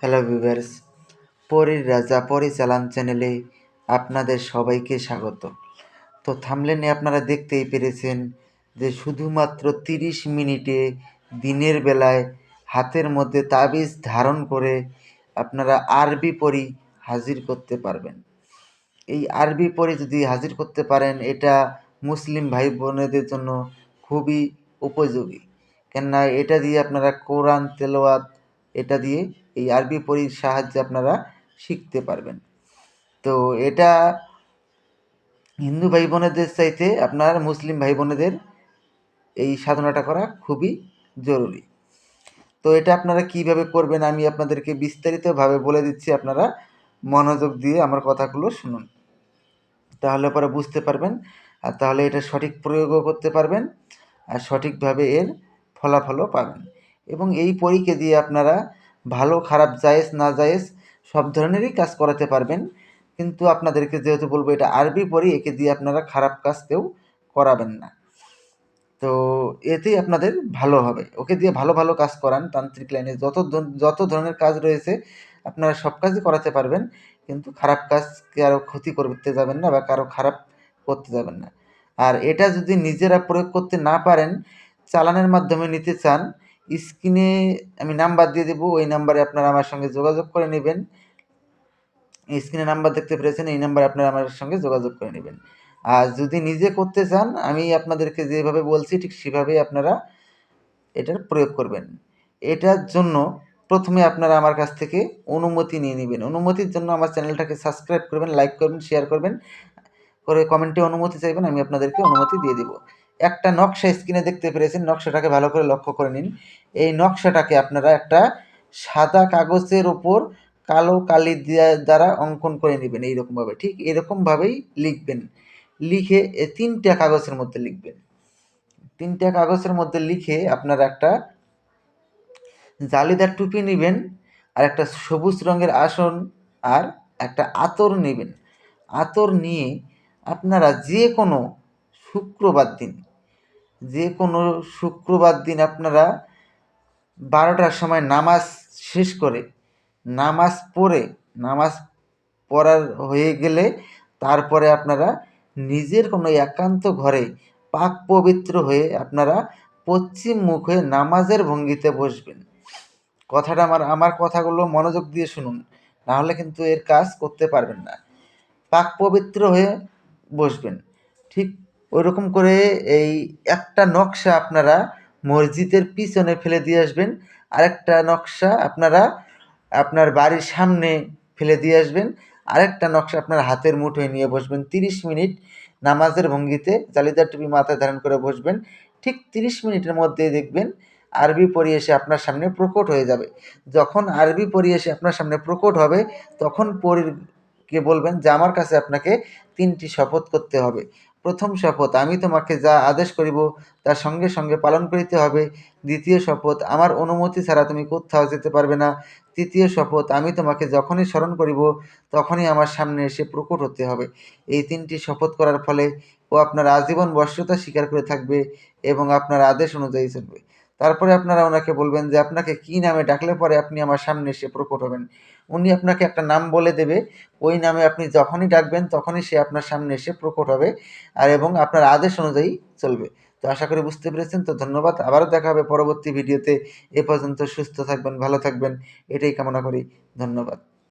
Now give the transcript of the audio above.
Hello viewers, পরীর রাজা পরিচালন চ্যানেলে আপনাদের সবাইকে স্বাগত। তো থাম্বনেলে আপনারা দেখতেই পেরেছেন যে শুধুমাত্র 30 মিনিটে দিনের বেলায় হাতের মধ্যে তাবিজ ধারণ করে আপনারা আরবি পরী হাজির করতে পারবেন। এই আরবি পড়ে যদি হাজির করতে পারেন, এটা মুসলিম ভাই বোনেদের জন্য খুবই উপযোগী। কেননা এটা দিয়ে আপনারা কোরআন তেলাওয়াত, এটা দিয়ে এই আরবি পড়ির সাহায্যে আপনারা শিখতে পারবেন। তো এটা হিন্দু ভাই বোনেদের চাইতে আপনার মুসলিম ভাই বোনেদের এই সাধনাটা করা খুবই জরুরি। তো এটা আপনারা কিভাবে করবেন আমি আপনাদেরকে বিস্তারিতভাবে বলে দিচ্ছি, আপনারা মনোযোগ দিয়ে আমার কথাগুলো শুনুন। তাহলে পরে বুঝতে পারবেন, আর তাহলে এটা সঠিক প্রয়োগও করতে পারবেন আর সঠিকভাবে এর ফলাফলও পাবেন। এবং এই পরীকে দিয়ে আপনারা ভালো খারাপ জায়েজ না জায়েজ সব ধরনেরই কাজ করাতে পারবেন। কিন্তু আপনাদেরকে যেহেতু বলবো এটা আরবি পড়ি, একে দিয়ে আপনারা খারাপ কাজ কেউ করাবেন না। তো এতেই আপনাদের ভালো হবে। ওকে দিয়ে ভালো ভালো কাজ করান, তান্ত্রিক লাইনে যত ধরনের কাজ রয়েছে আপনারা সব কাজই করাতে পারবেন, কিন্তু খারাপ কাজ কারো ক্ষতি করতে যাবেন না বা কারো খারাপ করতে যাবেন না। আর এটা যদি নিজেরা প্রয়োগ করতে না পারেন, চালানের মাধ্যমে নিতে চান, স্ক্রিনে আমি নাম্বার দিয়ে দেবো, ওই নাম্বারে আপনারা আমার সঙ্গে যোগাযোগ করে নেবেন। স্ক্রিনে নাম্বার দেখতে পেরেছেন, এই নাম্বারে আপনারা আমার সঙ্গে যোগাযোগ করে নেবেন। আর যদি নিজে করতে চান, আমি আপনাদেরকে যেভাবে বলছি ঠিক সেভাবেই আপনারা এটার প্রয়োগ করবেন। এটার জন্য প্রথমে আপনারা আমার কাছ থেকে অনুমতি নিয়ে নেবেন। অনুমতির জন্য আমার চ্যানেলটাকে সাবস্ক্রাইব করবেন, লাইক করবেন, শেয়ার করবেন, করে কমেন্টে অনুমতি চাইবেন, আমি আপনাদেরকে অনুমতি দিয়ে দেব। একটা নকশা স্ক্রিনে দেখতে পেরেছেন, নকশাটাকে ভালো করে লক্ষ্য করে নিন। এই নকশাটাকে আপনারা একটা সাদা কাগজের ওপর কালো কালি দ্বারা অঙ্কন করে নেবেন এইরকমভাবে, ঠিক এরকমভাবেই লিখবেন। লিখে 3টা কাগজের মধ্যে লিখবেন। 3টা কাগজের মধ্যে লিখে আপনারা একটা জালিদার টুপি নেবেন, আর একটা সবুজ রঙের আসন, আর একটা আতর নেবেন। আতর নিয়ে আপনারা যে কোনো শুক্রবার দিন আপনারা 12টার সময় নামাজ শেষ করে, নামাজ পড়ার হয়ে গেলে তারপরে আপনারা নিজের কোনো একান্ত ঘরে পাক পবিত্র হয়ে আপনারা পশ্চিম মুখ হয়ে নামাজের ভঙ্গিতে বসবেন। কথাটা আমার কথাগুলো মনোযোগ দিয়ে শুনুন, নাহলে কিন্তু এর কাজ করতে পারবেন না। পাক পবিত্র হয়ে বসবেন। ঠিক ওইরকম করে এই একটা নকশা আপনারা মসজিদের পিছনে ফেলে দিয়ে আসবেন। আরেকটা নকশা আপনারা আপনার বাড়ির সামনে ফেলে দিয়ে আসবেন। আরেকটা নকশা আপনার হাতের মুঠোয় নিয়ে বসবেন। 30 মিনিট নামাজের ভঙ্গিতে জালিদার টুপি মাথায় ধারণ করে বসবেন। ঠিক 30 মিনিটের মধ্যেই দেখবেন আরবি পড়ি এসে আপনার সামনে প্রকট হয়ে যাবে। যখন আরবি পড়ি এসে আপনার সামনে প্রকট হবে, তখন পরীকে বলবেন যে আমার কাছে আপনাকে 3টি শপথ করতে হবে। প্রথম শপথ, আমি তোমাকে যা আদেশ করিব তার সঙ্গে সঙ্গে পালন করিতে হবে। দ্বিতীয় শপথ, আমার অনুমতি ছাড়া তুমি কোথাও যেতে পারবে না। তৃতীয় শপথ, আমি তোমাকে যখনই স্মরণ করিব তখনই আমার সামনে এসে প্রকট হতে হবে। এই 3টি শপথ করার ফলে ও আপনার আজীবন বশ্যতা স্বীকার করে থাকবে এবং আপনার আদেশ অনুযায়ী চলবে। তারপরে আপনারা ওনাকে বলবেন যে আপনাকে কী নামে ডাকলে পরে আপনি আমার সামনে এসে প্রকট হবেন। উনি আপনাকে একটা নাম বলে দেবে, ওই নামে আপনি যখনই ডাকবেন তখনই সে আপনার সামনে এসে প্রকট হবে আর এবং আপনার আদেশ অনুযায়ী চলবে। তো আশা করি বুঝতে পেরেছেন। তো ধন্যবাদ, আবারও দেখা হবে পরবর্তী ভিডিওতে। এ পর্যন্ত সুস্থ থাকবেন, ভালো থাকবেন, এটাই কামনা করি। ধন্যবাদ।